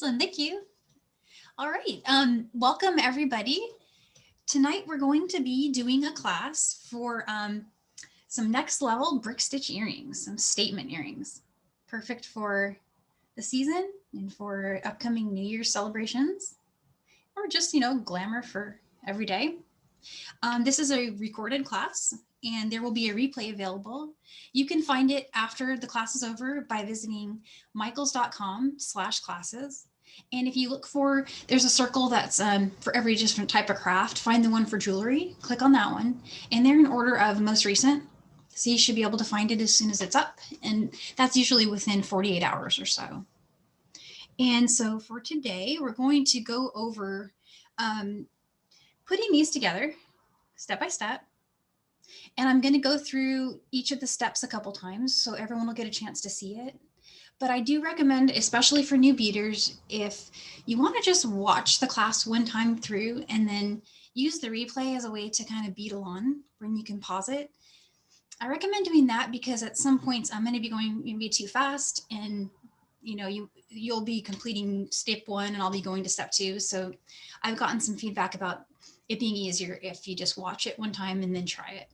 Awesome, thank you. All right, welcome everybody. Tonight we're going to be doing a class for some next level brick stitch earrings, some statement earrings. Perfect for the season and for upcoming New Year's celebrations, or just, glamour for every day. This is a recorded class and there will be a replay available. You can find it after the class is over by visiting michaels.com/classes. And if you look for, there's a circle that's for every different type of craft. Find the one for jewelry, click on that one. And they're in order of most recent. So you should be able to find it as soon as it's up. And that's usually within 48 hours or so. And so for today, we're going to go over putting these together step by step. And I'm going to go through each of the steps a couple times so everyone will get a chance to see it. But I do recommend, especially for new beaders, if you want to just watch the class one time through and then use the replay as a way to kind of bead along when you can pause it. I recommend doing that because at some points I'm going to be going maybe too fast and you'll be completing step 1 and I'll be going to step 2. So I've gotten some feedback about it being easier if you just watch it one time and then try it.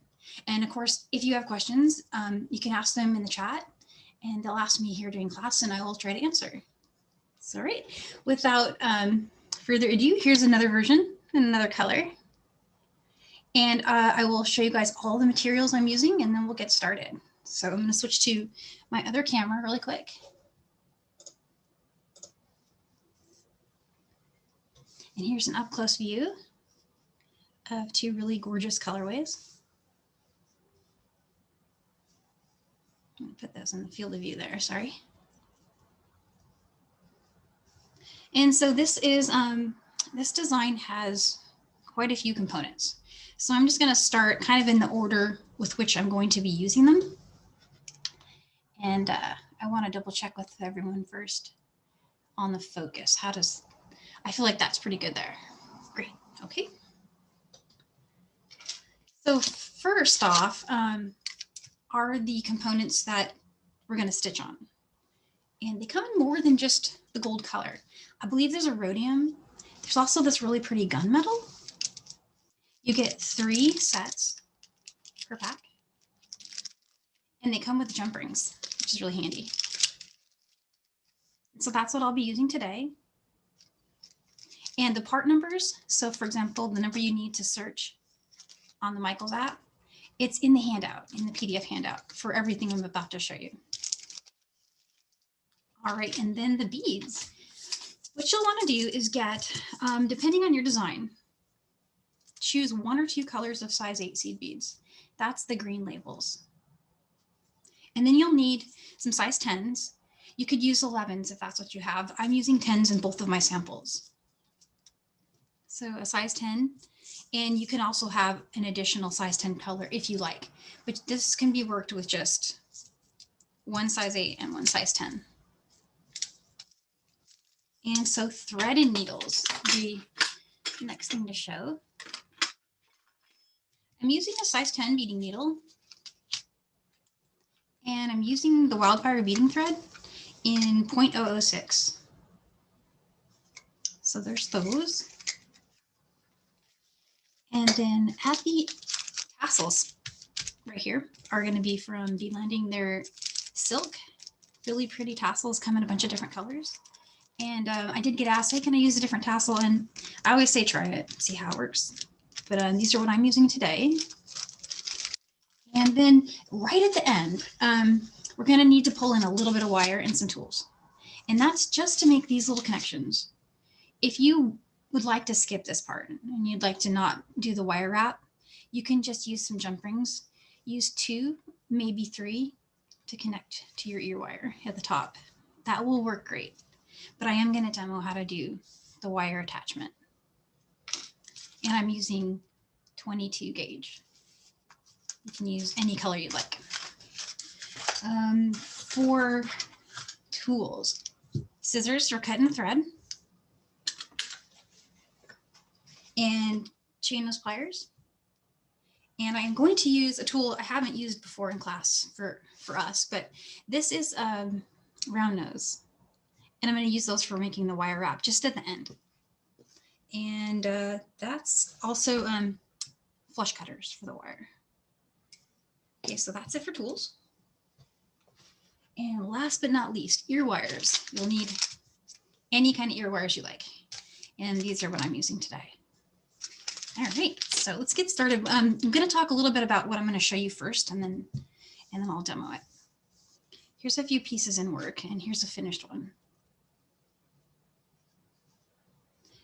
And of course, if you have questions, you can ask them in the chat and they'll ask me here during class and I will try to answer. So, all right, without further ado, here's another version in another color. And I will show you guys all the materials I'm using and then we'll get started. So I'm going to switch to my other camera really quick. And here's an up close view of 2 really gorgeous colorways. I'm going to put those in the field of view there, sorry. And so this is, this design has quite a few components. So I'm just going to start kind of in the order with which I'm going to be using them. And I want to double check with everyone first on the focus. I feel like that's pretty good there. Great, okay. So first off, are the components that we're going to stitch on. And they come in more than just the gold color. I believe there's a rhodium. There's also this really pretty gunmetal. You get 3 sets per pack. And they come with jump rings, which is really handy. So that's what I'll be using today. And the part numbers, so for example, the number you need to search on the Michaels app, it's in the handout, in the PDF handout for everything I'm about to show you. All right, and then the beads. What you'll want to do is get, depending on your design, choose 1 or 2 colors of size 8 seed beads. That's the green labels. And then you'll need some size 10s. You could use 11s if that's what you have. I'm using 10s in both of my samples. So a size 10, and you can also have an additional size 10 color if you like, but this can be worked with just 1 size 8 and 1 size 10. And so thread and needles, the next thing to show. I'm using a size 10 beading needle, and I'm using the Wildfire beading thread in 0.006. So there's those. And then at the tassels right here are going to be from Bead Landing. They're silk, really pretty tassels, come in a bunch of different colors. And I did get asked, hey, can I use a different tassel? And I always say try it, see how it works. But these are what I'm using today. And then right at the end, we're going to need to pull in a little bit of wire and some tools. And that's just to make these little connections. If you would like to skip this part and you'd like to not do the wire wrap, you can just use some jump rings. Use 2, maybe 3 to connect to your ear wire at the top. That will work great. But I am going to demo how to do the wire attachment. And I'm using 22 gauge. You can use any color you'd like. For tools, scissors for cutting the thread, and chain nose pliers. And I'm going to use a tool I haven't used before in class for us, but this is round nose. And I'm going to use those for making the wire wrap just at the end. And that's also flush cutters for the wire. Okay, so that's it for tools. And last but not least, ear wires. You'll need any kind of ear wires you like. And these are what I'm using today. All right, so let's get started. I'm going to talk a little bit about what I'm going to show you first, and then I'll demo it. Here's a few pieces in work, and here's a finished one.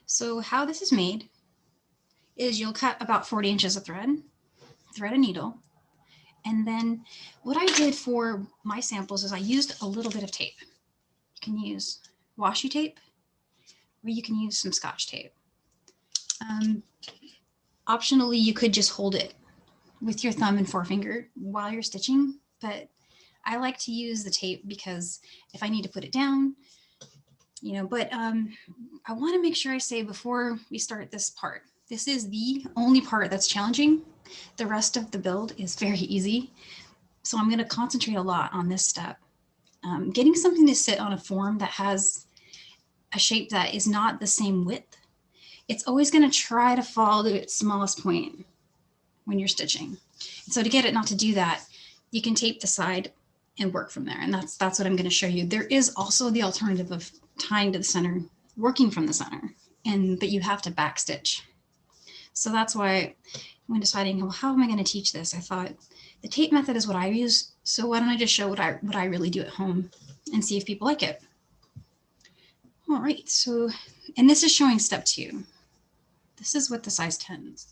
So how this is made is you'll cut about 40 inches of thread a needle. And then what I did for my samples is I used a little bit of tape. You can use washi tape, or you can use some Scotch tape. Optionally, you could just hold it with your thumb and forefinger while you're stitching, but I like to use the tape because if I need to put it down, you know, but I want to make sure I say before we start this part, this is the only part that's challenging. The rest of the build is very easy. So I'm going to concentrate a lot on this step. Getting something to sit on a form that has a shape that is not the same width, it's always going to try to fall to its smallest point when you're stitching. And so to get it not to do that, you can tape the side and work from there. And that's what I'm going to show you. There is also the alternative of tying to the center, working from the center, but you have to backstitch. So that's why when deciding, well, how am I going to teach this? I thought the tape method is what I use. So why don't I just show what I really do at home and see if people like it. All right, so, and this is showing step 2. This is with the size 10s.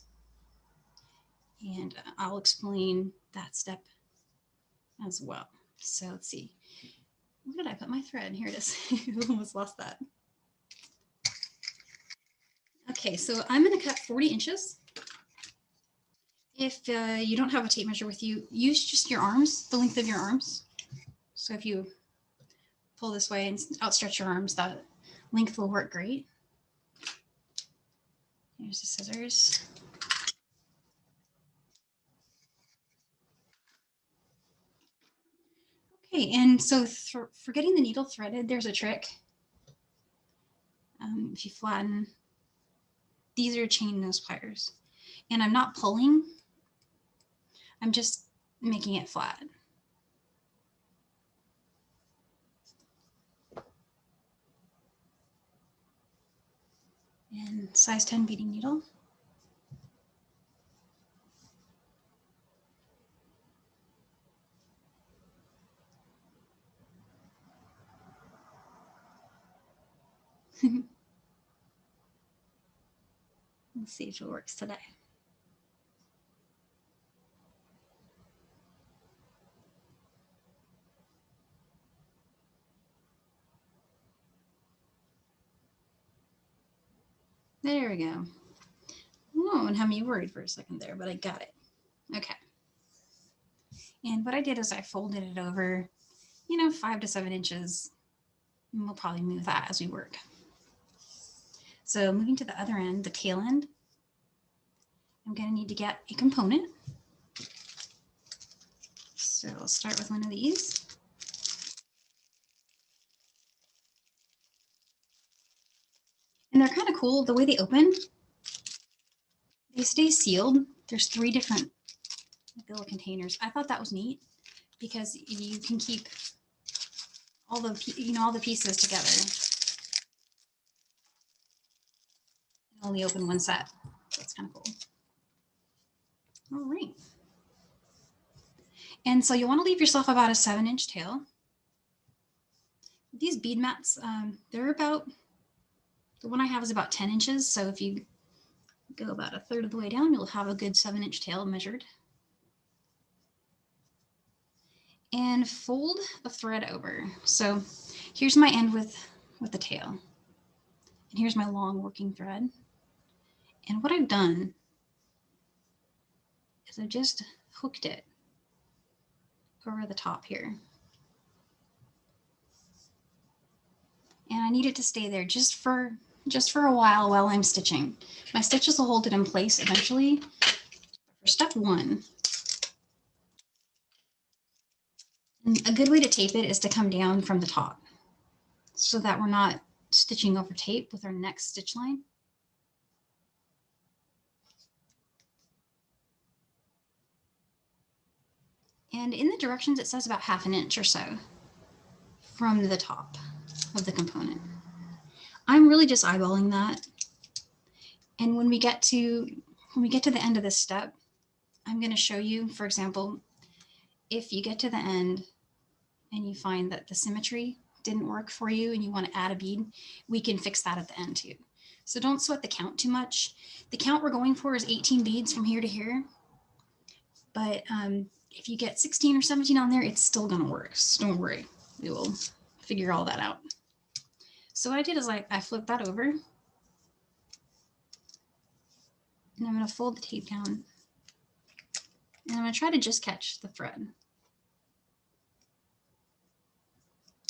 And I'll explain that step as well. So let's see. Where did I put my thread? Here it is. I almost lost that. Okay, so I'm going to cut 40 inches. If you don't have a tape measure with you, use just your arms, the length of your arms. So if you pull this way and outstretch your arms, that length will work great. Here's the scissors. Okay, and so for getting the needle threaded, there's a trick. If you flatten, these are chain nose pliers. And I'm not pulling, I'm just making it flat. And size 10 beading needle. Let's see if it works today. There we go. Oh, and had me worried for a second there, but I got it. Okay. And what I did is I folded it over, 5 to 7 inches. And we'll probably move that as we work. So moving to the other end, the tail end, I'm going to need to get a component. So I'll start with one of these. And they're kind of cool. The way they open, they stay sealed. There's 3 different little containers. I thought that was neat because you can keep all the pieces together. And only open one set. So it's kind of cool. All right. And so you want to leave yourself about a 7-inch tail. These bead mats, they're about, the one I have is about 10 inches. So if you go about a third of the way down, you'll have a good 7-inch tail measured. And fold the thread over. So here's my end with the tail. And here's my long working thread. And what I've done is I've just hooked it over the top here. And I need it to stay there just for a while I'm stitching. My stitches will hold it in place eventually. For step 1, and a good way to tape it is to come down from the top. so that we're not stitching over tape with our next stitch line. And in the directions, it says about 1/2 inch or so from the top of the component. I'm really just eyeballing that. And when we get to the end of this step, I'm going to show you, for example, if you get to the end and you find that the symmetry didn't work for you and you want to add a bead, we can fix that at the end too. So don't sweat the count too much. The count we're going for is 18 beads from here to here. But if you get 16 or 17 on there, it's still going to work. So don't worry. We will figure all that out. So what I did is I flipped that over. And I'm going to fold the tape down. And I'm going to try to just catch the thread.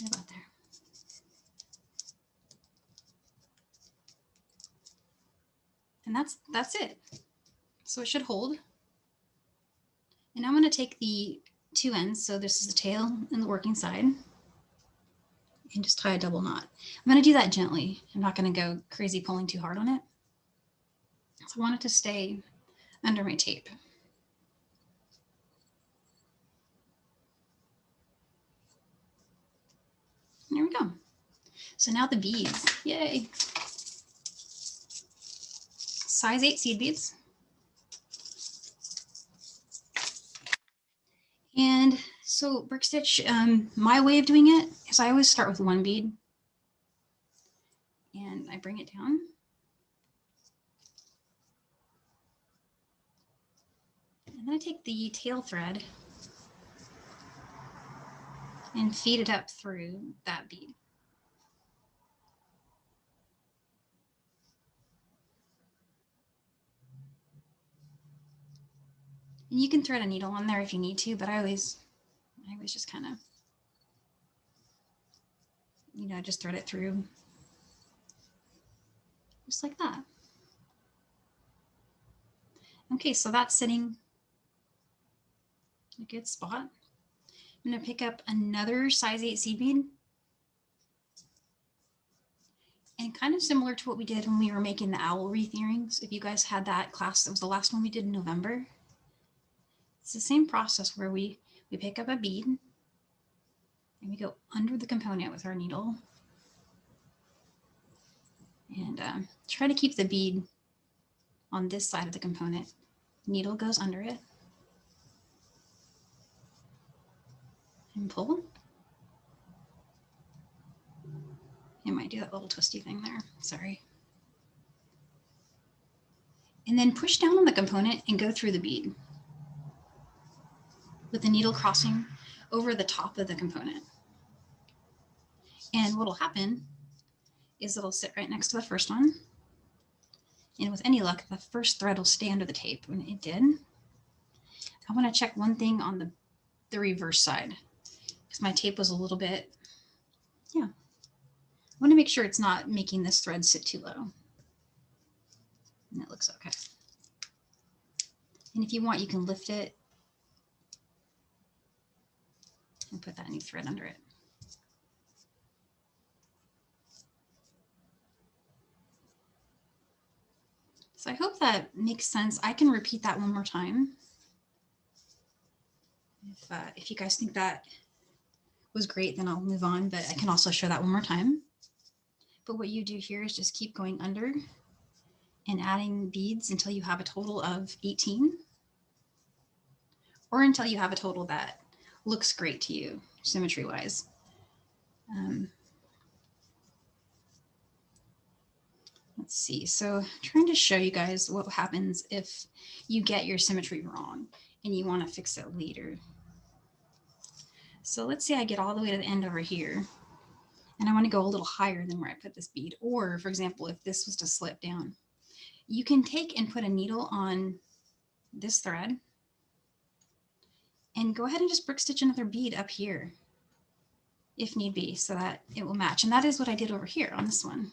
About there. And that's it. So it should hold. And I'm going to take the 2 ends, so this is the tail and the working side, and just tie a double knot. I'm going to do that gently. I'm not going to go crazy pulling too hard on it. So I want it to stay under my tape. There we go. So now the beads, yay. Size 8 seed beads. And so brick stitch, my way of doing it is I always start with 1 bead and I bring it down. And then I take the tail thread and feed it up through that bead. And you can thread a needle on there if you need to, but I always just kind of, just thread it through just like that. Okay, so that's sitting in a good spot. I'm going to pick up another size 8 seed bead. And kind of similar to what we did when we were making the owl wreath earrings. If you guys had that class, that was the last one we did in November. It's the same process where we pick up a bead and we go under the component with our needle and try to keep the bead on this side of the component. Needle goes under it and pull. It might do that little twisty thing there, sorry. And then push down on the component and go through the bead with the needle crossing over the top of the component. And what'll happen is it'll sit right next to the first one. And with any luck, the first thread will stay under the tape. When it did, I want to check one thing on the reverse side because my tape was a little bit, I want to make sure it's not making this thread sit too low. And it looks okay. And if you want, you can lift it and put that new thread under it. So I hope that makes sense. I can repeat that one more time. If you guys think that was great, then I'll move on, but I can also show that one more time. But what you do here is just keep going under and adding beads until you have a total of 18, or until you have a total that looks great to you, symmetry-wise. Let's see, so I'm trying to show you guys what happens if you get your symmetry wrong and you want to fix it later. So let's say I get all the way to the end over here and I want to go a little higher than where I put this bead. Or for example, if this was to slip down, you can take and put a needle on this thread and go ahead and just brick stitch another bead up here if need be, so that it will match. And that is what I did over here on this one.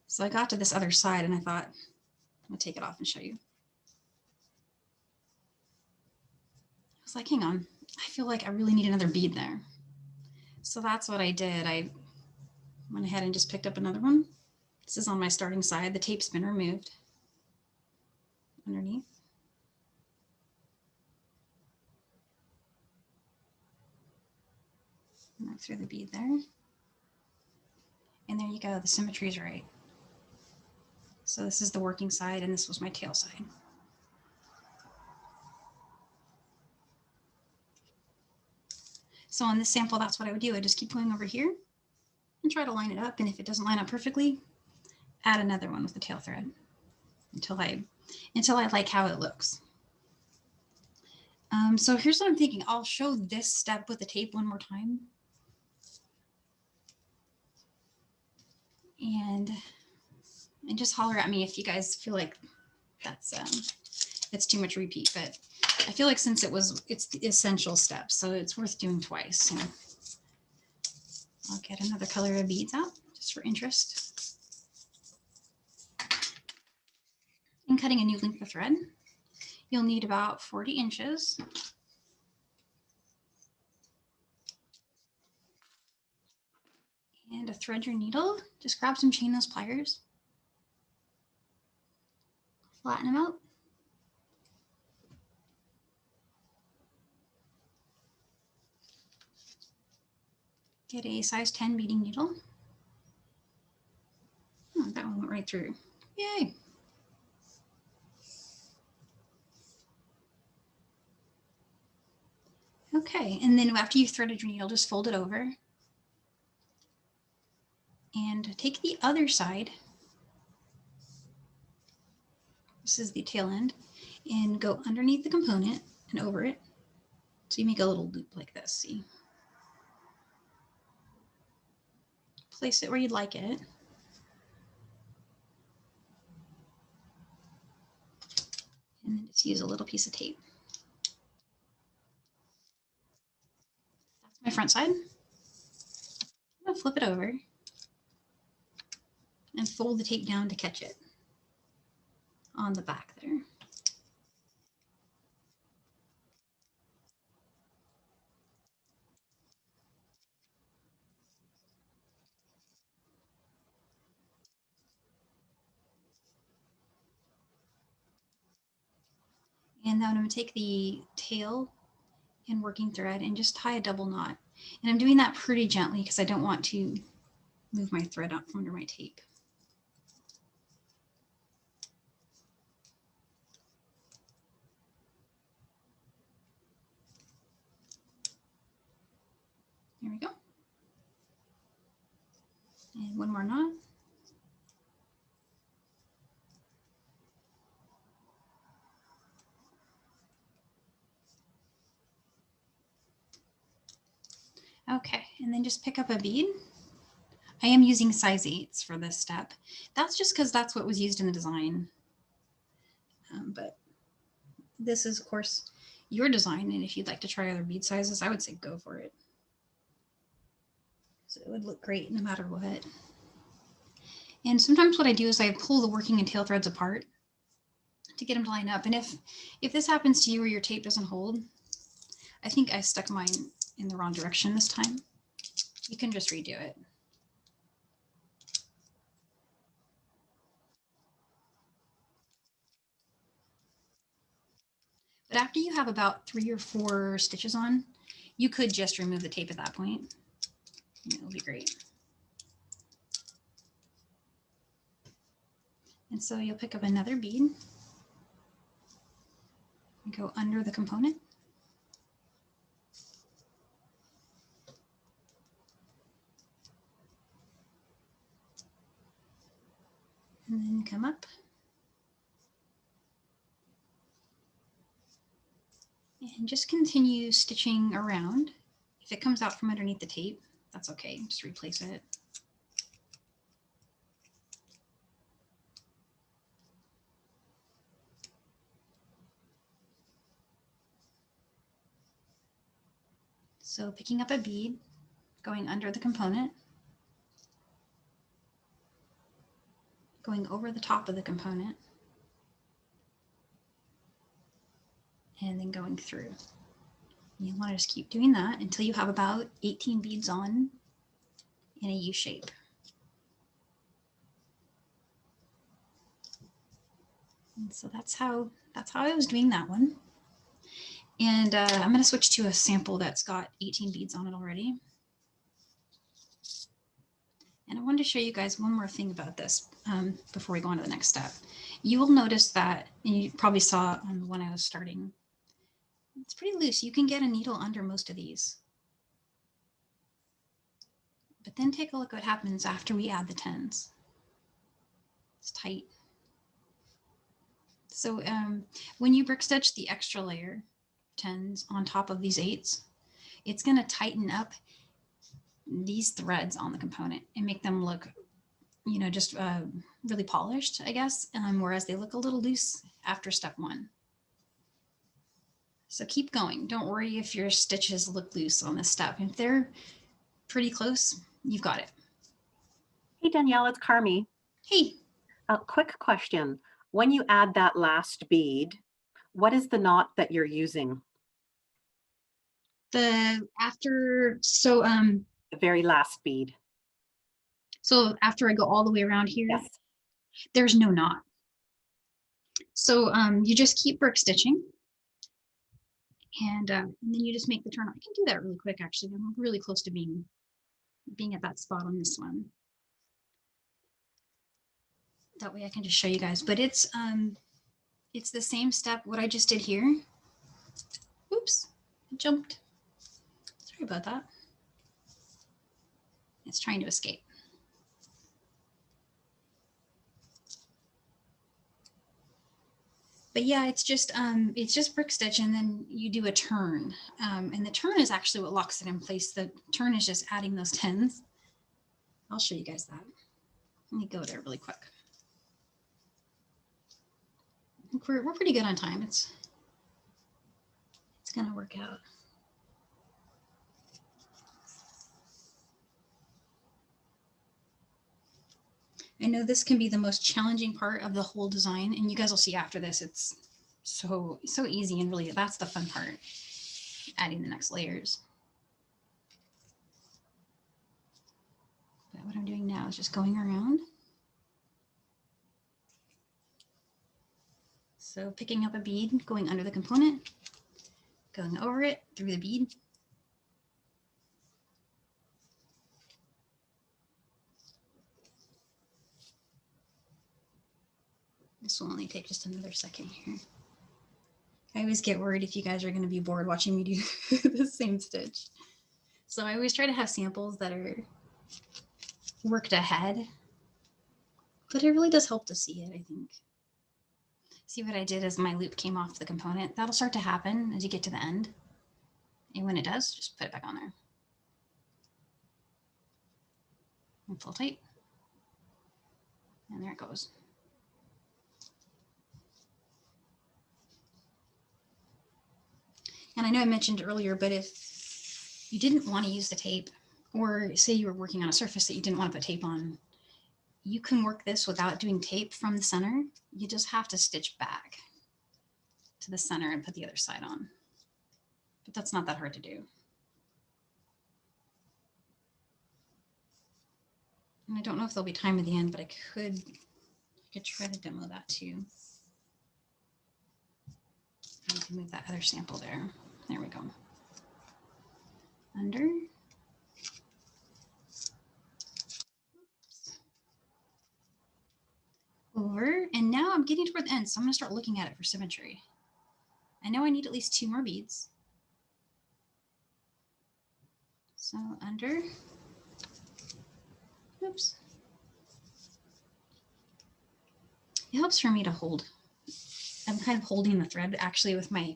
So I got to this other side and I thought, I'm gonna take it off and show you. I was like, hang on, I feel like I really need another bead there. So that's what I did. I went ahead and just picked up another one. This is on my starting side. The tape's been removed underneath. And I threw the bead there. And there you go, the symmetry is right. So this is the working side and this was my tail side. So on this sample, that's what I would do. I just keep going over here and try to line it up. And if it doesn't line up perfectly, add another one with the tail thread until I like how it looks. So here's what I'm thinking. I'll show this step with the tape one more time. And just holler at me if you guys feel like that's too much repeat. But I feel like since it's the essential step, so it's worth doing twice. So I'll get another color of beads out just for interest. And cutting a new length of thread, you'll need about 40 inches. And to thread your needle, just grab some chain nose pliers, flatten them out. Get a size 10 beading needle. Oh, that one went right through. Yay. Okay, and then after you've threaded your needle, just fold it over. And take the other side. This is the tail end. And go underneath the component and over it. So you make a little loop like this, see? Place it where you'd like it. And then just use a little piece of tape. That's my front side. I'm gonna flip it over and fold the tape down to catch it on the back there. And then I'm going to take the tail and working thread and just tie a double knot. And I'm doing that pretty gently because I don't want to move my thread out from under my tape. There we go. And one more knot. Okay, and then just pick up a bead. I am using size 8s for this step. That's just because that's what was used in the design. But this is, of course, your design. And if you'd like to try other bead sizes, I would say go for it. So it would look great no matter what. And sometimes what I do is I pull the working and tail threads apart to get them to line up. And if this happens to you where your tape doesn't hold, I think I stuck mine in the wrong direction this time. You can just redo it. But after you have about 3 or 4 stitches on, you could just remove the tape at that point. It'll be great. And so you'll pick up another bead and go under the component. And then come up. And just continue stitching around. If it comes out from underneath the tape, that's okay, just replace it. So picking up a bead, going under the component, going over the top of the component, and then going through. You want to just keep doing that until you have about 18 beads on in a U shape. And so that's how I was doing that one. And I'm going to switch to a sample that's got 18 beads on it already. And I wanted to show you guys one more thing about this before we go on to the next step. You will notice that, and you probably saw on the one I was starting, it's pretty loose. You can get a needle under most of these. But then take a look what happens after we add the 10s. It's tight. So when you brick stitch the extra layer 10s on top of these 8s, it's going to tighten up these threads on the component and make them look, you know, just really polished, I guess, whereas they look a little loose after step 1. So keep going. Don't worry if your stitches look loose on this step. If they're pretty close, you've got it. Hey, Danielle, it's Carmi. Hey. A quick question. When you add that last bead, what is the knot that you're using? The very last bead. So after I go all the way around here, yes, there's no knot. So you just keep brick stitching. And then you just make the turn. I can do that really quick, actually. I'm really close to being at that spot on this one. That way I can just show you guys. But it's the same step, what I just did here. Oops, it jumped. Sorry about that. It's trying to escape. But yeah, it's just brick stitch, and then you do a turn. And the turn is actually what locks it in place. The turn is just adding those 10s. I'll show you guys that. Let me go there really quick. I think we're pretty good on time. It's gonna work out. I know this can be the most challenging part of the whole design, and you guys will see after this, it's so easy, and really that's the fun part, adding the next layers. But what I'm doing now is just going around. So picking up a bead, going under the component, going over it through the bead. This will only take just another second here. I always get worried if you guys are going to be bored watching me do the same stitch. So I always try to have samples that are worked ahead, but it really does help to see it, I think. See what I did as my loop came off the component? That'll start to happen as you get to the end. And when it does, just put it back on there. And pull tight. And there it goes. And I know I mentioned earlier, but if you didn't want to use the tape, or say you were working on a surface that you didn't want to put tape on, you can work this without doing tape from the center. You just have to stitch back to the center and put the other side on. But that's not that hard to do. And I don't know if there'll be time at the end, but I could try to demo that too. I can move that other sample there. There we go. Under. Oops. Over. And now I'm getting toward the end, so I'm going to start looking at it for symmetry. I know I need at least 2 more beads. So under. Oops. It helps for me to hold. I'm kind of holding the thread actually with my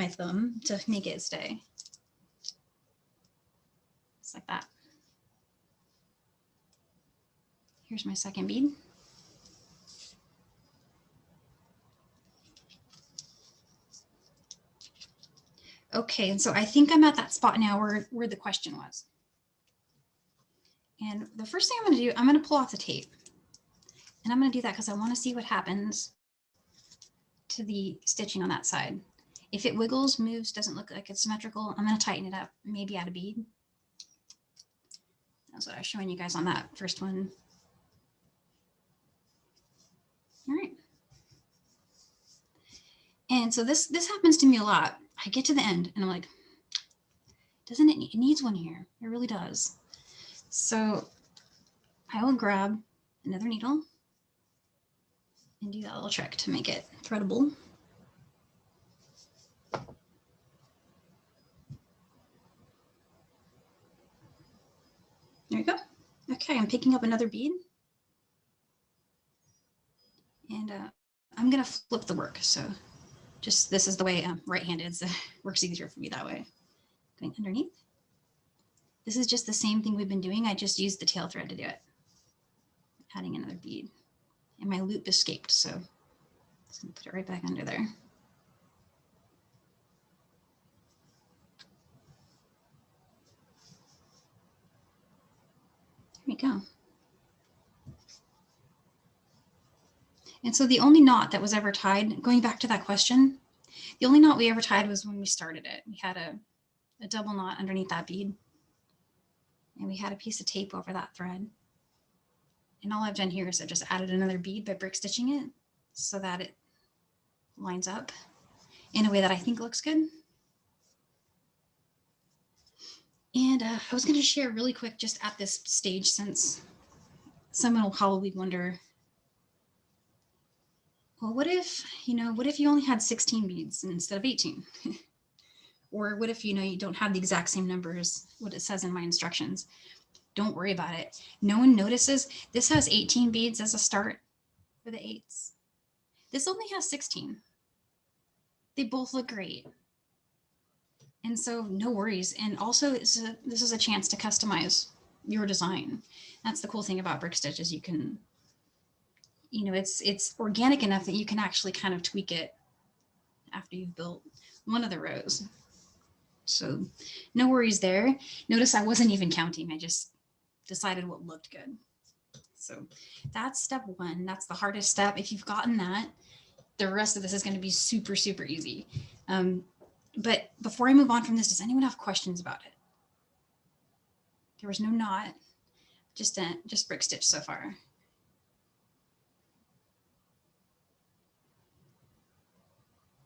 thumb to make it stay. Just like that. Here's my second bead. Okay, and so I think I'm at that spot now where the question was. And the first thing I'm going to do, I'm going to pull off the tape. And I'm going to do that because I want to see what happens to the stitching on that side. If it wiggles, moves, doesn't look like it's symmetrical, I'm going to tighten it up, maybe add a bead. That's what I was showing you guys on that first one. All right. And so this happens to me a lot. I get to the end and I'm like, doesn't it, it needs one here. It really does. So I will grab another needle and do that little trick to make it threadable. There we go. Okay, I'm picking up another bead. And I'm going to flip the work. So just this is the way I'm right-handed, so it works easier for me that way. Going underneath. This is just the same thing we've been doing. I just used the tail thread to do it. Adding another bead. And my loop escaped, so I'm just going to put it right back under there. There we go. And so the only knot that was ever tied, going back to that question, the only knot we ever tied was when we started it. We had a double knot underneath that bead. And we had a piece of tape over that thread. And all I've done here is I've just added another bead by brick stitching it so that it lines up in a way that I think looks good. And I was going to share really quick just at this stage, since someone will probably wonder, well, what if you only had 16 beads instead of 18? Or what if, you don't have the exact same numbers, what it says in my instructions? Don't worry about it. No one notices. This has 18 beads as a start for the 8s. This only has 16. They both look great. And so no worries. And also this is a chance to customize your design. That's the cool thing about brick stitch is you can, it's organic enough that you can actually kind of tweak it after you've built one of the rows. So no worries there. Notice I wasn't even counting. I just decided what looked good. So that's step 1. That's the hardest step. If you've gotten that, the rest of this is going to be super, super easy. But before I move on from this, does anyone have questions about it? There was no knot, just brick stitch so far.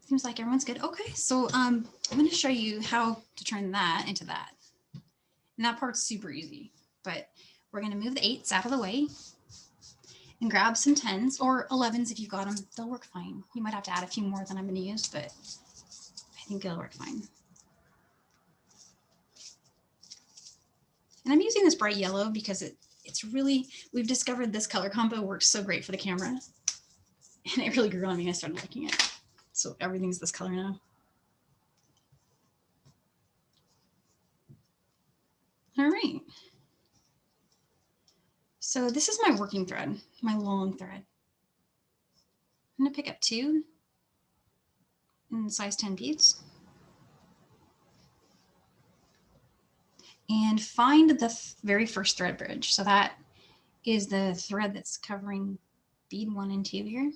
Seems like everyone's good. Okay, so I'm going to show you how to turn that into that. And that part's super easy, but we're going to move the 8s out of the way and grab some 10s or 11s if you've got them. They'll work fine. You might have to add a few more than I'm going to use, but I think it'll work fine. And I'm using this bright yellow because it's really, we've discovered this color combo works so great for the camera. And it really grew on me. I started liking it. So everything's this color now. All right. So this is my working thread, my long thread. I'm going to pick up 2 in size 10 beads. And find the very first thread bridge. So that is the thread that's covering bead 1 and 2 here.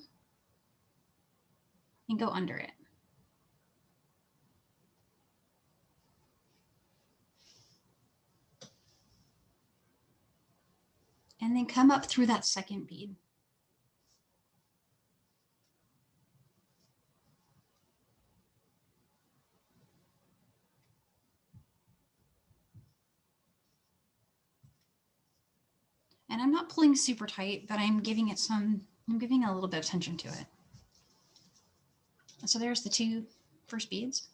And go under it. And then come up through that second bead. And I'm not pulling super tight, but I'm giving a little bit of tension to it. So there's the 2 first beads.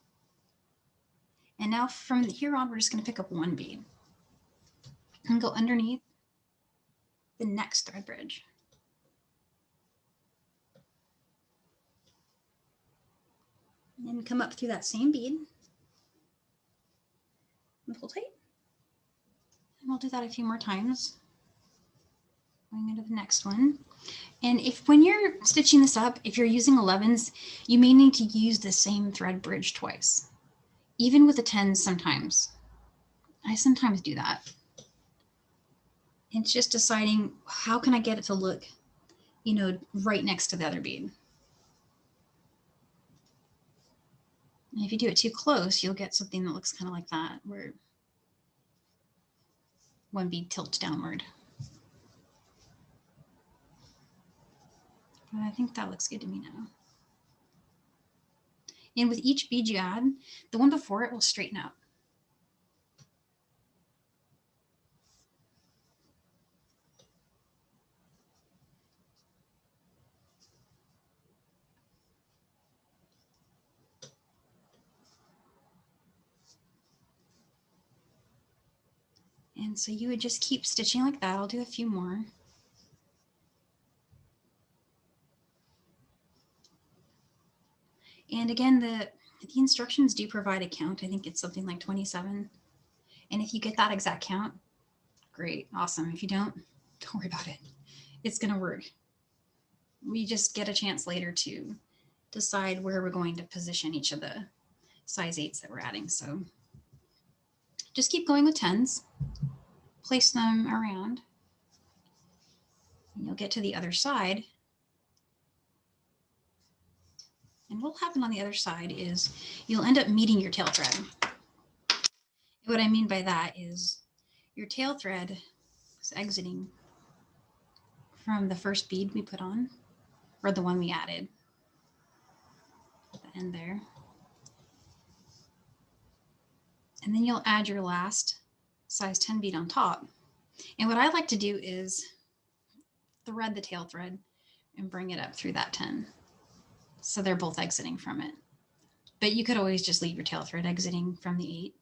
And now from here on, we're just going to pick up 1 bead and go underneath the next thread bridge. And then come up through that same bead and pull tight. And we'll do that a few more times. Going into the next one. And when you're stitching this up, if you're using 11s, you may need to use the same thread bridge twice. Even with the 10s sometimes. I sometimes do that. It's just deciding how can I get it to look, right next to the other bead. And if you do it too close, you'll get something that looks kind of like that, where one bead tilts downward. But I think that looks good to me now. And with each bead you add, the one before it will straighten up. And so you would just keep stitching like that. I'll do a few more. And again, the instructions do provide a count. I think it's something like 27. And if you get that exact count, great, awesome. If you don't worry about it. It's going to work. We just get a chance later to decide where we're going to position each of the size 8s that we're adding. So just keep going with 10s. Place them around. And you'll get to the other side. And what'll happen on the other side is you'll end up meeting your tail thread. What I mean by that is your tail thread is exiting from the first bead we put on, or the one we added at the end there. And then you'll add your last size 10 bead on top. And what I like to do is thread the tail thread and bring it up through that 10. So they're both exiting from it. But you could always just leave your tail thread exiting from the 8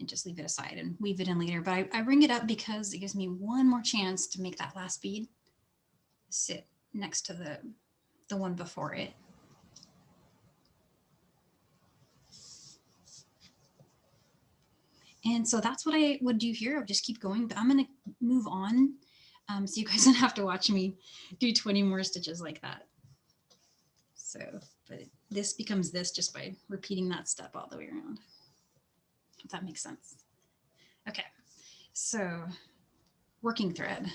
and just leave it aside and weave it in later. But I bring it up because it gives me one more chance to make that last bead sit next to the one before it. And so that's what I would do here. I'll just keep going, but I'm going to move on so you guys don't have to watch me do 20 more stitches like that. So, but this becomes this just by repeating that step all the way around, if that makes sense. Okay, so working thread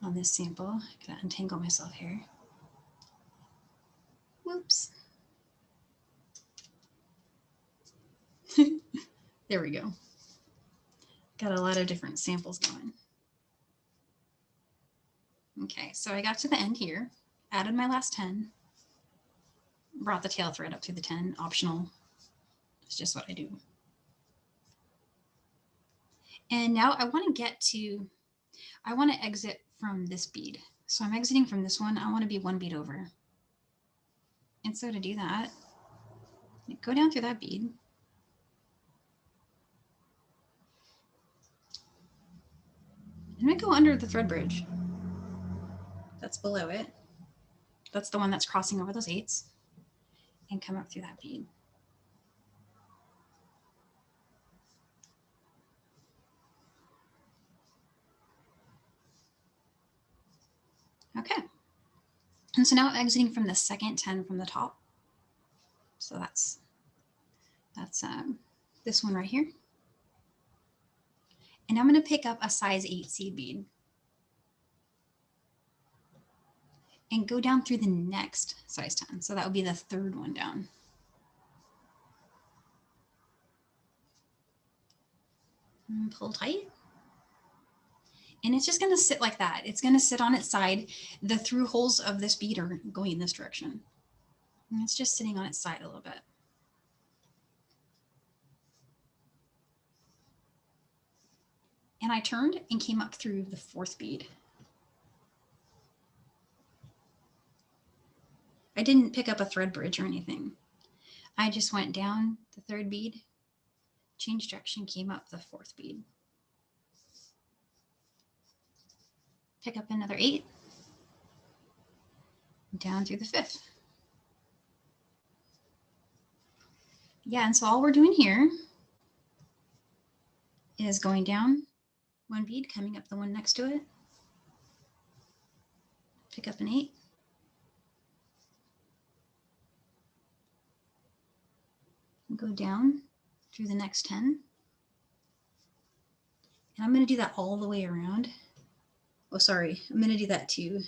on this sample. I'm gonna untangle myself here. Whoops. There we go. Got a lot of different samples going. Okay, so I got to the end here, added my last 10, brought the tail thread up through the 10, optional. It's just what I do. And now I want to exit from this bead. So I'm exiting from this one. I want to be one bead over. And so to do that, go down through that bead. And I go under the thread bridge. That's below it. That's the one that's crossing over those 8s. And come up through that bead. Okay. And so now exiting from the second 10 from the top. So that's this one right here. And I'm going to pick up a size 8 seed bead and go down through the next size 10. So that would be the third one down. And pull tight. And it's just going to sit like that. It's going to sit on its side. The through holes of this bead are going in this direction. And it's just sitting on its side a little bit. And I turned and came up through the 4th bead. I didn't pick up a thread bridge or anything. I just went down the 3rd bead, changed direction, came up the 4th bead. Pick up another 8, down through the 5th. Yeah, and so all we're doing here is going down one bead, coming up the one next to it, pick up an 8, and go down through the next 10. And I'm going to do that all the way around. Oh, sorry, I'm going to do that to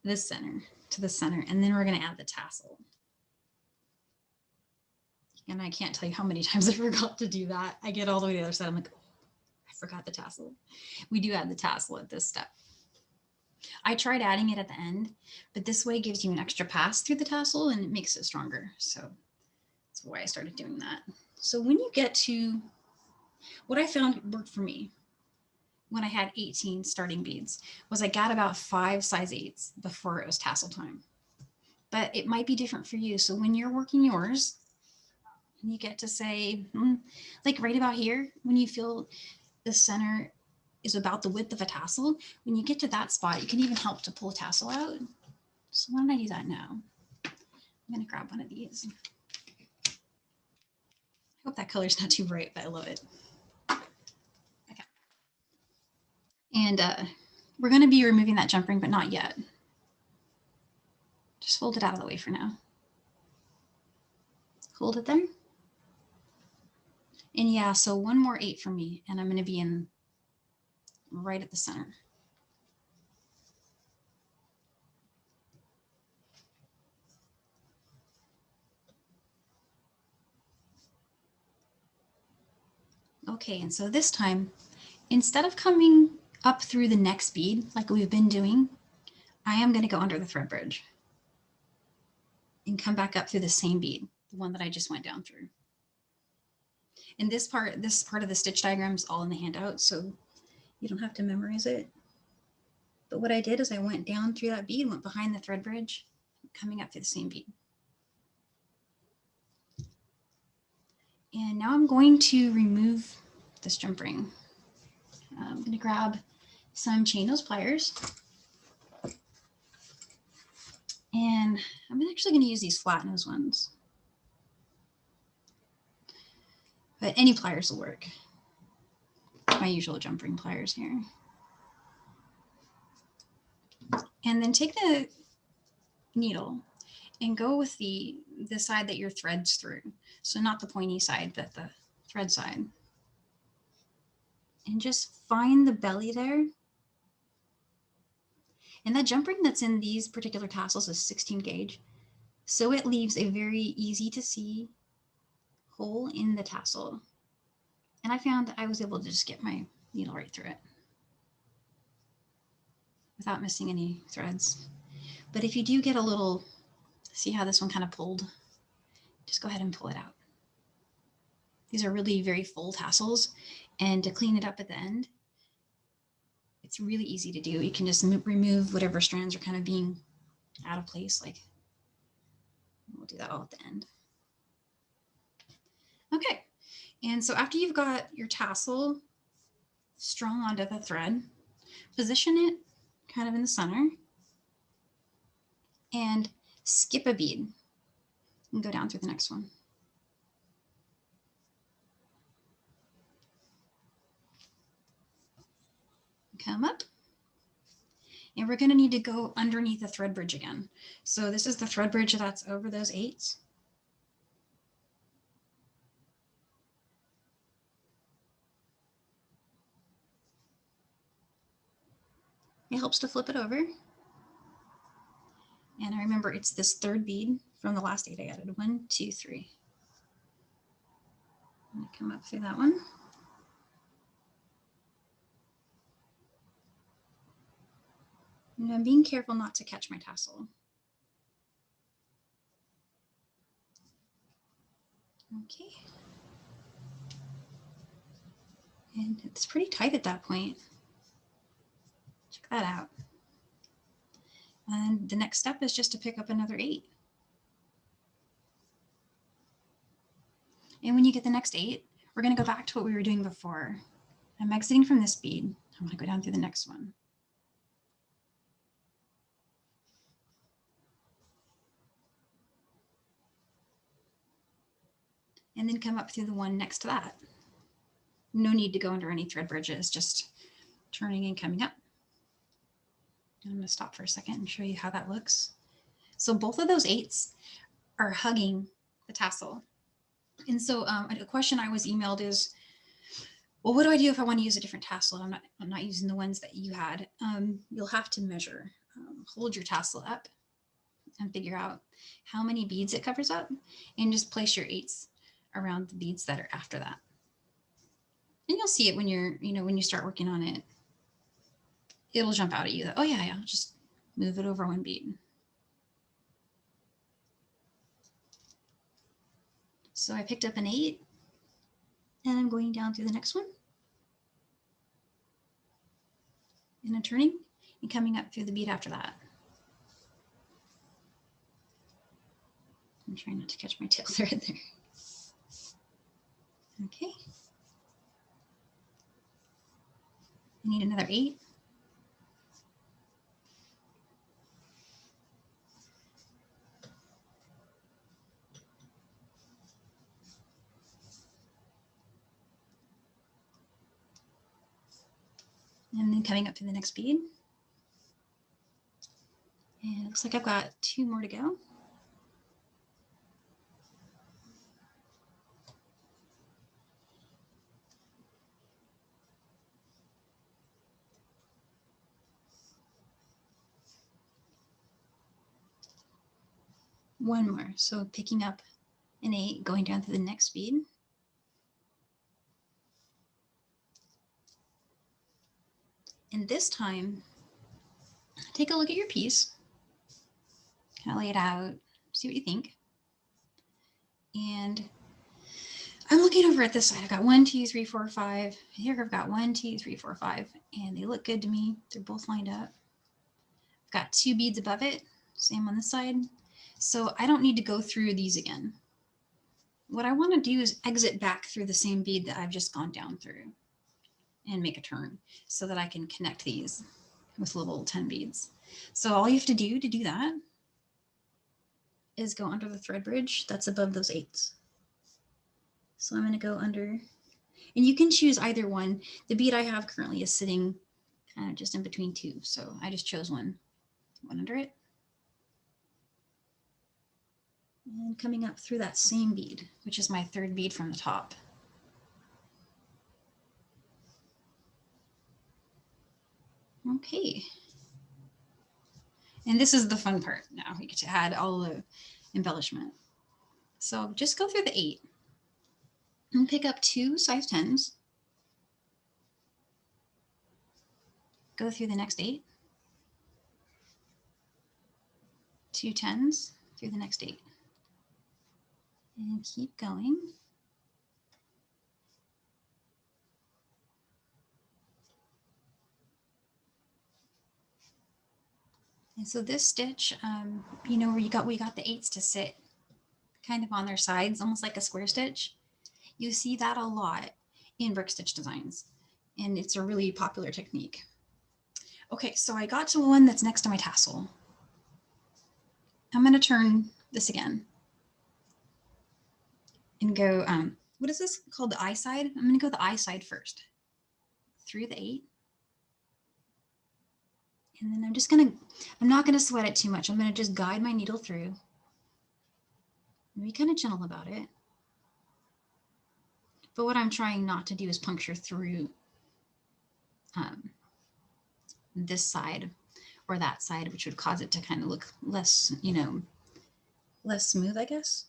this center, and then we're going to add the tassel. And I can't tell you how many times I forgot to do that. I get all the way to the other side. I'm like, oh, I forgot the tassel. We do add the tassel at this step. I tried adding it at the end, but this way gives you an extra pass through the tassel and it makes it stronger. So that's why I started doing that. So when you get to what I found worked for me when I had 18 starting beads was I got about 5 size 8s before it was tassel time. But it might be different for you. So when you're working yours, and you get to say, like right about here, when you feel the center is about the width of a tassel, when you get to that spot, you can even help to pull a tassel out. So why don't I do that now? I'm going to grab one of these. I hope that color's not too bright, but I love it. Okay. And we're going to be removing that jump ring, but not yet. Just fold it out of the way for now. Hold it there. And yeah, so one more 8 for me, and I'm going to be in right at the center. Okay, and so this time, instead of coming up through the next bead like we've been doing, I am going to go under the thread bridge and come back up through the same bead, the one that I just went down through. And this part of the stitch diagram is all in the handout, so you don't have to memorize it. But what I did is I went down through that bead, went behind the thread bridge, coming up through the same bead. And now I'm going to remove this jump ring. I'm going to grab some chain nose pliers. And I'm actually going to use these flat nose ones. But any pliers will work. My usual jump ring pliers here. And then take the needle and go with the side that your thread's through. So not the pointy side, but the thread side. And just find the belly there. And that jump ring that's in these particular tassels is 16 gauge. So it leaves a very easy to see hole in the tassel. And I found I was able to just get my needle right through it without missing any threads. But if you do get a little, see how this one kind of pulled, just go ahead and pull it out. These are really very full tassels, and to clean it up at the end, it's really easy to do. You can just remove whatever strands are kind of being out of place. Like, we'll do that all at the end. Okay, and so after you've got your tassel strung onto the thread, position it kind of in the center and skip a bead and go down through the next one. Come up. And we're going to need to go underneath the thread bridge again. So this is the thread bridge that's over those 8s. It helps to flip it over. And I remember it's this 3rd bead from the last 8 I added. 1, 2, 3. I'm going to come up through that one. And I'm being careful not to catch my tassel. Okay. And it's pretty tight at that point. Check that out. And the next step is just to pick up another 8. And when you get the next 8, we're going to go back to what we were doing before. I'm exiting from this bead. I'm going to go down through the next one. And then come up through the one next to that. No need to go under any thread bridges, just turning and coming up. I'm going to stop for a second and show you how that looks. So both of those 8s are hugging the tassel. And so a question I was emailed is, well, what do I do if I want to use a different tassel? I'm not using the ones that you had. You'll have to measure, hold your tassel up and figure out how many beads it covers up and just place your 8s around the beads that are after that. And you'll see it when you're, when you start working on it, it'll jump out at you that, oh yeah, just move it over one bead. So I picked up an 8 and I'm going down through the next one. And I'm turning and coming up through the bead after that. I'm trying not to catch my tail thread there. Okay. I need another 8. And then coming up to the next bead. And it looks like I've got 2 more to go. One more. So picking up an 8, going down to the next bead. And this time, take a look at your piece, kind of lay it out, see what you think. And I'm looking over at this side. I've got 1, 2, 3, 4, 5. Here I've got 1, 2, 3, 4, 5, and they look good to me. They're both lined up. I've got 2 beads above it, same on this side. So I don't need to go through these again. What I want to do is exit back through the same bead that I've just gone down through and make a turn so that I can connect these with little 10 beads. So all you have to do that is go under the thread bridge that's above those 8s. So I'm going to go under, and you can choose either one. The bead I have currently is sitting kind of just in between 2. So I just chose one under it. And coming up through that same bead, which is my 3rd bead from the top. Okay. And this is the fun part now. We get to add all the embellishment. So just go through the 8 and pick up 2 size 10s. Go through the next 8. 2 10s through the next 8. And keep going. And so this stitch, where we got the 8s to sit kind of on their sides, almost like a square stitch. You see that a lot in brick stitch designs, and it's a really popular technique. Okay, so I got to one that's next to my tassel. I'm going to turn this again and go, what is this called, the eye side? I'm going to go the eye side first, through the 8. And then I'm not going to sweat it too much. I'm going to just guide my needle through and be kind of gentle about it. But what I'm trying not to do is puncture through this side or that side, which would cause it to kind of look less, less smooth, I guess.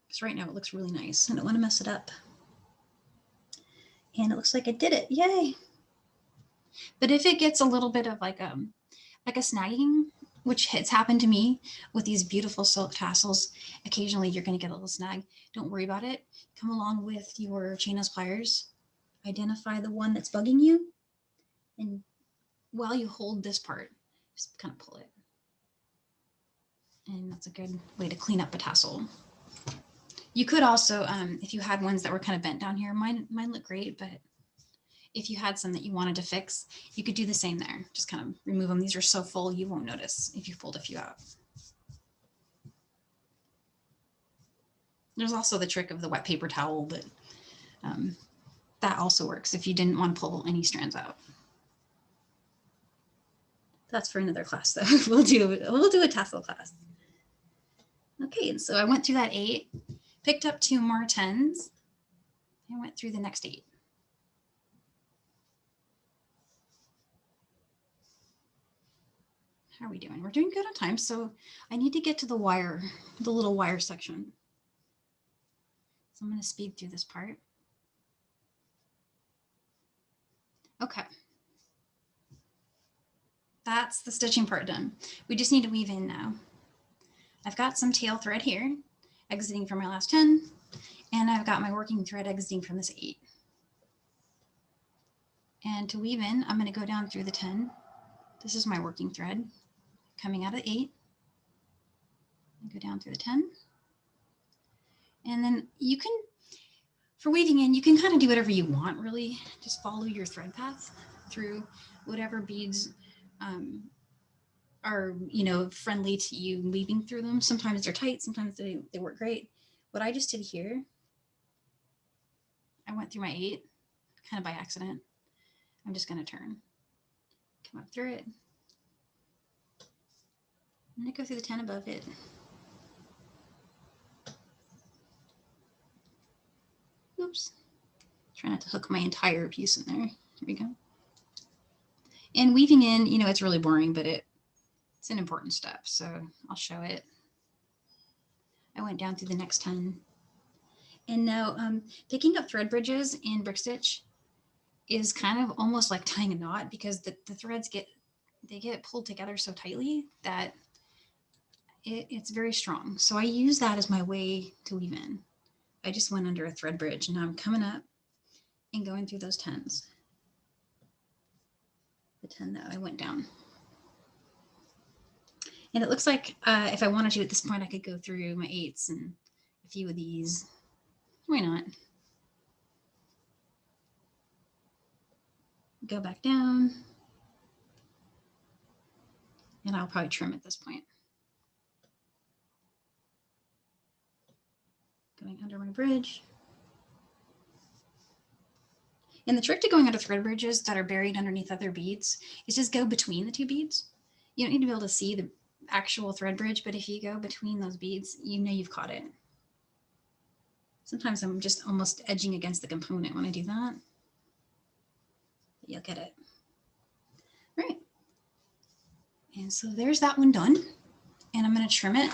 Because right now it looks really nice. I don't want to mess it up. And it looks like I did it. Yay. But if it gets a little bit of like a snagging, which has happened to me with these beautiful silk tassels, occasionally you're going to get a little snag. Don't worry about it. Come along with your chain nose pliers. Identify the one that's bugging you. And while you hold this part, just kind of pull it. And that's a good way to clean up a tassel. You could also, if you had ones that were kind of bent down here, mine look great, but if you had some that you wanted to fix, you could do the same there. Just kind of remove them. These are so full, you won't notice if you pulled a few out. There's also the trick of the wet paper towel, but that also works if you didn't want to pull any strands out. That's for another class though. We'll do a tassel class. Okay, and so I went through that 8, picked up 2 more 10s, and went through the next 8. How are we doing? We're doing good on time. So I need to get to the wire, the little wire section. So I'm going to speed through this part. Okay. That's the stitching part done. We just need to weave in now. I've got some tail thread here, exiting from my last 10, and I've got my working thread exiting from this 8. And to weave in, I'm going to go down through the 10. This is my working thread coming out of the 8. Go down through the 10. And then you can, for weaving in, you can kind of do whatever you want, really. Just follow your thread path through whatever beads are, you know, friendly to you weaving through them. Sometimes they're tight, sometimes they work great. What I just did here, I went through my 8 kind of by accident. I'm just going to turn, come up through it, and then go through the 10 above it. Oops. Try not to hook my entire piece in there. Here we go. And weaving in, you know, it's really boring, but it's an important step. So I'll show it. I went down through the next 10. And now picking up thread bridges in brick stitch is kind of almost like tying a knot, because the threads get pulled together so tightly that it's very strong. So I use that as my way to weave in. I just went under a thread bridge, and now I'm coming up and going through those 10s. The 10 that I went down. And it looks like if I wanted to at this point, I could go through my 8s and a few of these. Why not? Go back down. And I'll probably trim at this point. Going under my bridge. And the trick to going under thread bridges that are buried underneath other beads is just go between the 2 beads. You don't need to be able to see the actual thread bridge, but if you go between those beads, you know you've caught it. Sometimes I'm just almost edging against the component when I do that. But you'll get it. All right. And so there's that one done. And I'm going to trim it.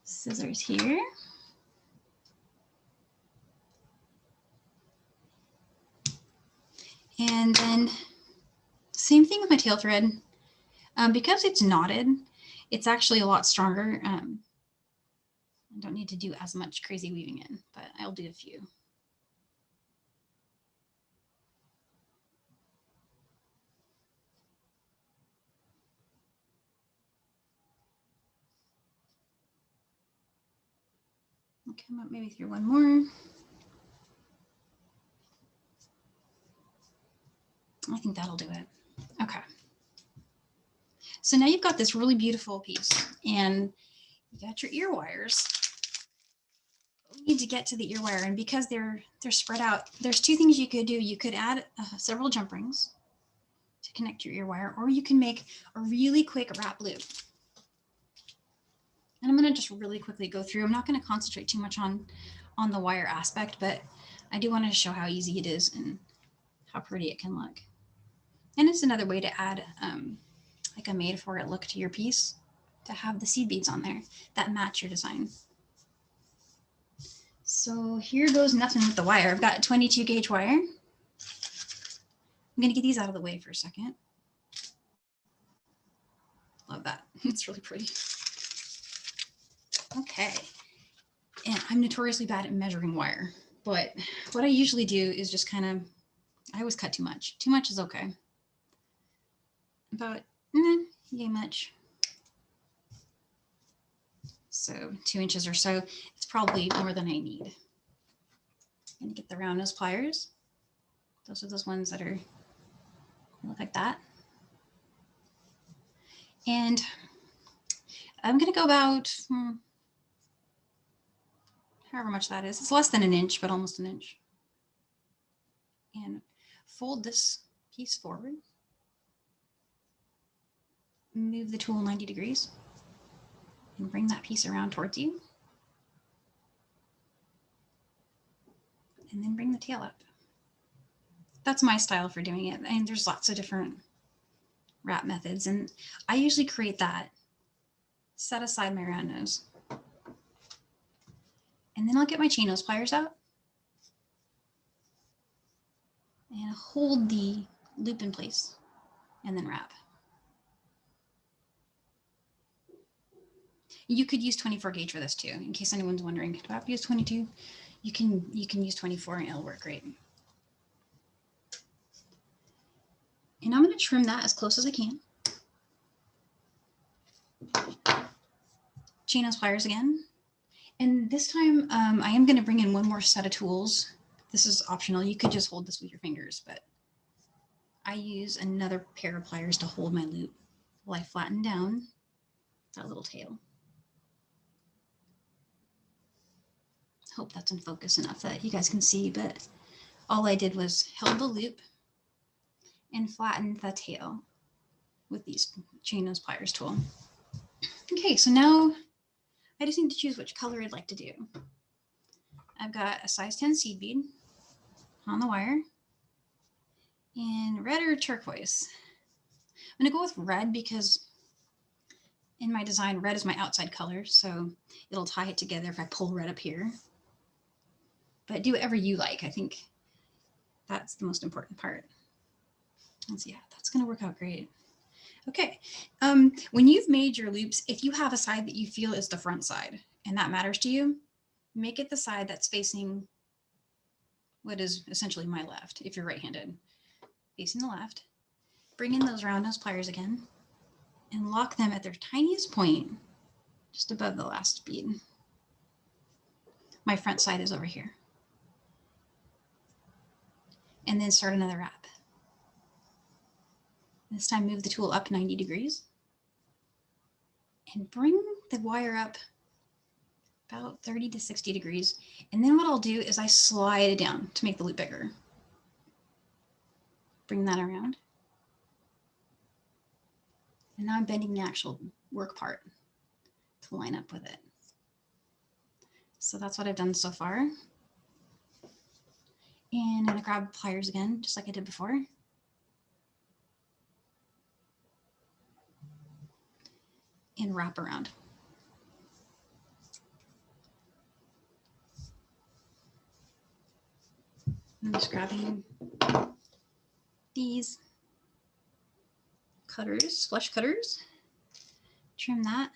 Scissors here. And then same thing with my tail thread. Because it's knotted, it's actually a lot stronger. I don't need to do as much crazy weaving in, but I'll do a few. I'll come up maybe through one more. I think that'll do it. Okay. So now you've got this really beautiful piece, and you got your ear wires. You need to get to the ear wire, and because they're spread out, there's 2 things you could do. You could add several jump rings to connect your ear wire, or you can make a really quick wrap loop. And I'm going to just really quickly go through. I'm not going to concentrate too much on the wire aspect, but I do want to show how easy it is and how pretty it can look. And it's another way to add like a made for it look to your piece, to have the seed beads on there that match your design. So here goes nothing with the wire. I've got a 22 gauge wire. I'm going to get these out of the way for a second. Love that. It's really pretty. Okay. And I'm notoriously bad at measuring wire, but what I usually do is just kind of, I always cut too much. Too much is okay. About yay much. So 2 inches or so. It's probably more than I need. I'm going to get the round nose pliers. Those are those ones that are look like that. And I'm going to go about however much that is. It's less than 1 inch, but almost 1 inch. And fold this piece forward. Move the tool 90 degrees and bring that piece around towards you. And then bring the tail up. That's my style for doing it. And there's lots of different wrap methods. And I usually create that. Set aside my round nose. And then I'll get my chain nose pliers out and hold the loop in place and then wrap. You could use 24 gauge for this too, in case anyone's wondering, do I have to use 22? You can use 24 and it'll work great. And I'm going to trim that as close as I can. Chain nose pliers again. And this time I am going to bring in one more set of tools. This is optional. You could just hold this with your fingers, but I use another pair of pliers to hold my loop while I flatten down that little tail. Hope that's in focus enough that you guys can see, but all I did was held the loop and flattened the tail with these chain nose pliers tool. Okay, so now I just need to choose which color I'd like to do. I've got a size 10 seed bead on the wire in red or turquoise. I'm gonna go with red because in my design, red is my outside color, so it'll tie it together if I pull red up here. But do whatever you like. I think that's the most important part. And so yeah, that's gonna work out great. Okay, when you've made your loops, if you have a side that you feel is the front side and that matters to you, make it the side that's facing what is essentially my left, if you're right-handed. Facing the left, bring in those round nose pliers again and lock them at their tiniest point, just above the last bead. My front side is over here. And then start another wrap. This time move the tool up 90 degrees and bring the wire up about 30 to 60 degrees. And then what I'll do is I slide it down to make the loop bigger. Bring that around. And now I'm bending the actual work part to line up with it. So that's what I've done so far. And I'm gonna grab pliers again, just like I did before. And wrap around. I'm just grabbing these cutters, flush cutters, trim that,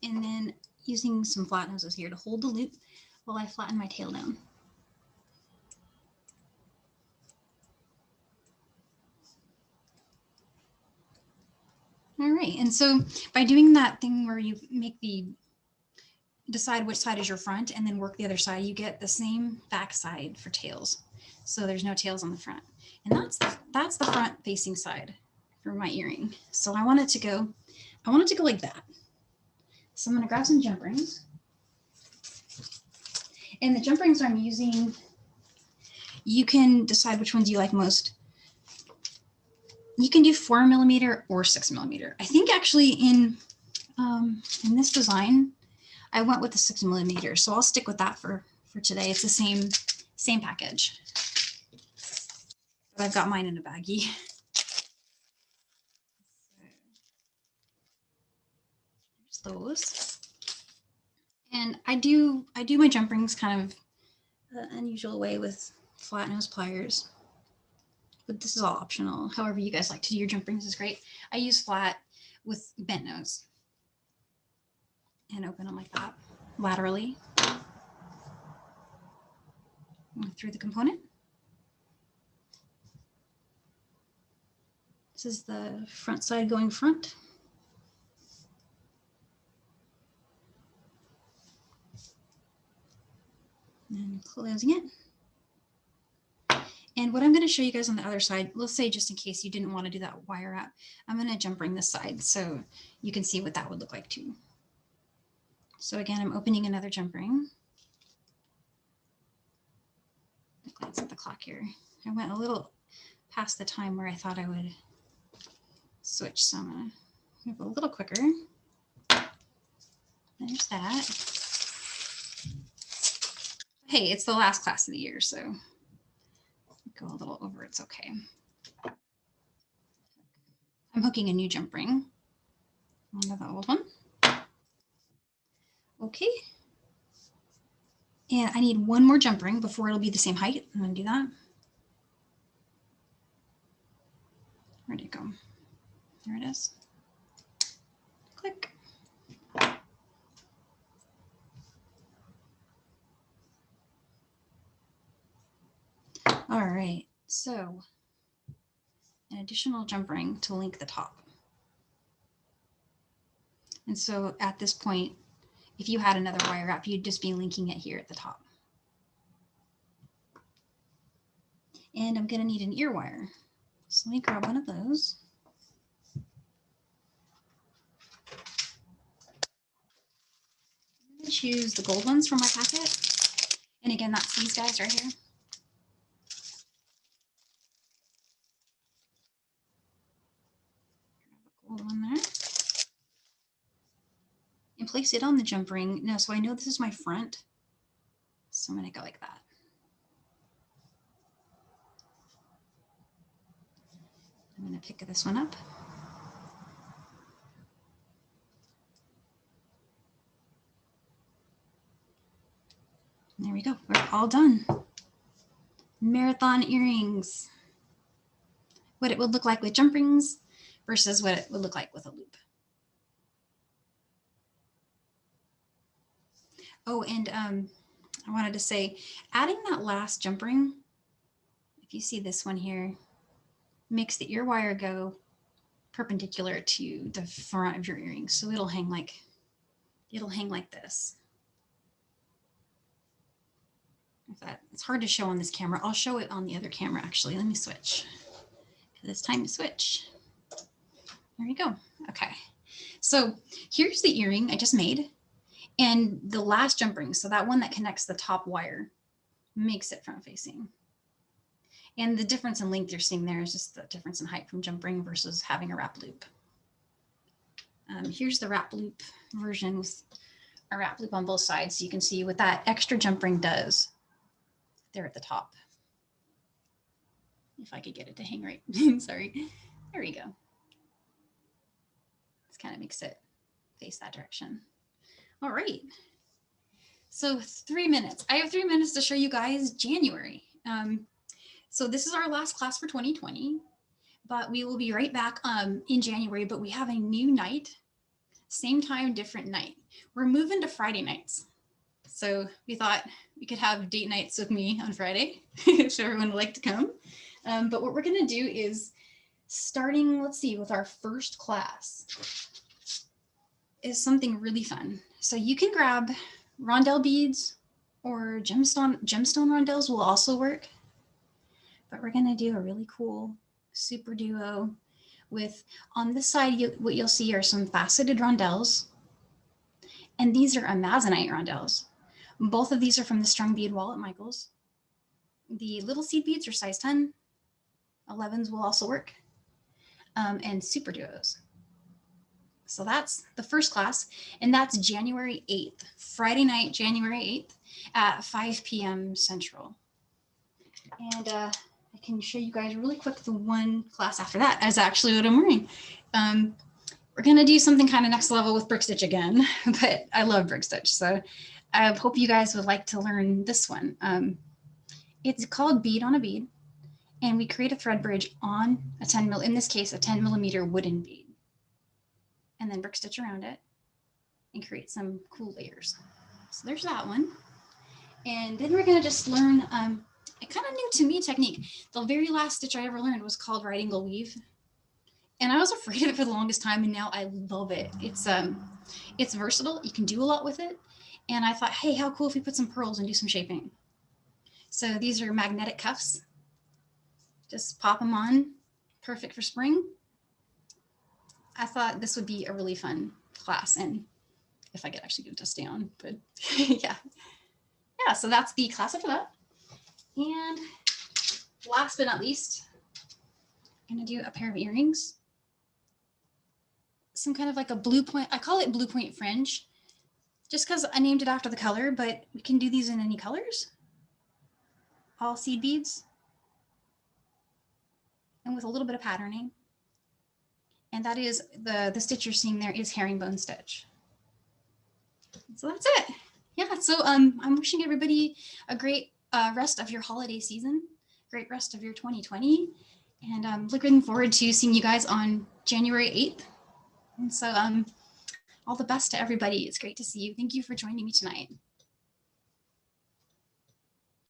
and then using some flat noses here to hold the loop while I flatten my tail down. All right, and so by doing that thing where you decide which side is your front and then work the other side, you get the same back side for tails. So there's no tails on the front. And that's the front facing side for my earring. So I want it to go like that. So I'm gonna grab some jump rings. And the jump rings I'm using, you can decide which ones you like most. You can do 4mm or 6mm. I think actually in this design, I went with the 6mm, so I'll stick with that for today. It's the same package. But I've got mine in a baggie. There's those. And I do my jump rings kind of the unusual way with flat nose pliers. But this is all optional. However you guys like to do your jump rings is great. I use flat with bent nose and open them like that laterally through the component. This is the front side going front. And closing it. And what I'm going to show you guys on the other side, let's say just in case you didn't want to do that wire wrap, I'm going to jump ring this side so you can see what that would look like too. So again, I'm opening another jump ring. Glance at the clock here. I went a little past the time where I thought I would switch, so I'm going to move a little quicker. There's that. Hey, it's the last class of the year, so go a little over, it's okay. I'm hooking a new jump ring onto the old one. Okay. And I need one more jump ring before it'll be the same height. I'm going to do that. Where'd it go? There it is. Click. All right, so an additional jump ring to link the top. And so at this point, if you had another wire wrap, you'd just be linking it here at the top. And I'm going to need an ear wire. So let me grab one of those. I'm going to choose the gold ones from my packet. And again, that's these guys right here. Grab a gold one there. And place it on the jump ring. Now, so I know this is my front. So I'm going to go like that. I'm going to pick this one up. And there we go. We're all done. Marathon earrings. What it would look like with jump rings versus what it would look like with a loop. Oh, and I wanted to say, adding that last jump ring, if you see this one here, makes the ear wire go perpendicular to the front of your earrings. So it'll hang like this. It's hard to show on this camera. I'll show it on the other camera, actually. Let me switch. It's time to switch. There you go. Okay. So here's the earring I just made. And the last jump ring, so that one that connects the top wire, makes it front facing. And the difference in length you're seeing there is just the difference in height from jump ring versus having a wrap loop. Here's the wrap loop version with a wrap loop on both sides. So you can see what that extra jump ring does there at the top. If I could get it to hang right. Sorry. There we go. This kind of makes it face that direction. All right. So 3 minutes. I have 3 minutes to show you guys January. So this is our last class for 2020, but we will be right back in January, but we have a new night, same time, different night. We're moving to Friday nights. So we thought we could have date nights with me on Friday, if everyone would like to come. But what we're gonna do is starting, let's see, with our first class is something really fun. So you can grab rondelle beads or gemstone rondelles will also work. But we're gonna do a really cool super duo with, on this side, what you'll see are some faceted rondelles. And these are Amazonite rondelles. Both of these are from the strung bead wall at Michael's. The little seed beads are size 10. 11s will also work. And super duos. So that's the first class, and that's January 8th, Friday night, January 8th at 5 p.m. Central. And I can show you guys really quick the one class after that is actually what I'm wearing. We're gonna do something kind of next level with brick stitch again, but I love brick stitch. So I hope you guys would like to learn this one. It's called Bead on a Bead, and we create a thread bridge on a 10 in this case, a 10 millimeter wooden bead. And then brick stitch around it and create some cool layers. So there's that one. And then we're gonna just learn a kind of new to me technique. The very last stitch I ever learned was called right angle weave. And I was afraid of it for the longest time, and now I love it. It's versatile, you can do a lot with it. And I thought, hey, how cool if we put some pearls and do some shaping. So these are magnetic cuffs. Just pop them on, perfect for spring. I thought this would be a really fun class, and if I could actually get it to stay on, but yeah. So that's the class after that. And last but not least, I'm gonna do a pair of earrings. Some kind of like a blue point, I call it blue point fringe, just because I named it after the color, but we can do these in any colors. All seed beads. And with a little bit of patterning. And that is the stitch you're seeing there is herringbone stitch. So that's it. Yeah. So I'm wishing everybody a great rest of your holiday season, great rest of your 2020. And I'm looking forward to seeing you guys on January 8th. And so all the best to everybody. It's great to see you. Thank you for joining me tonight.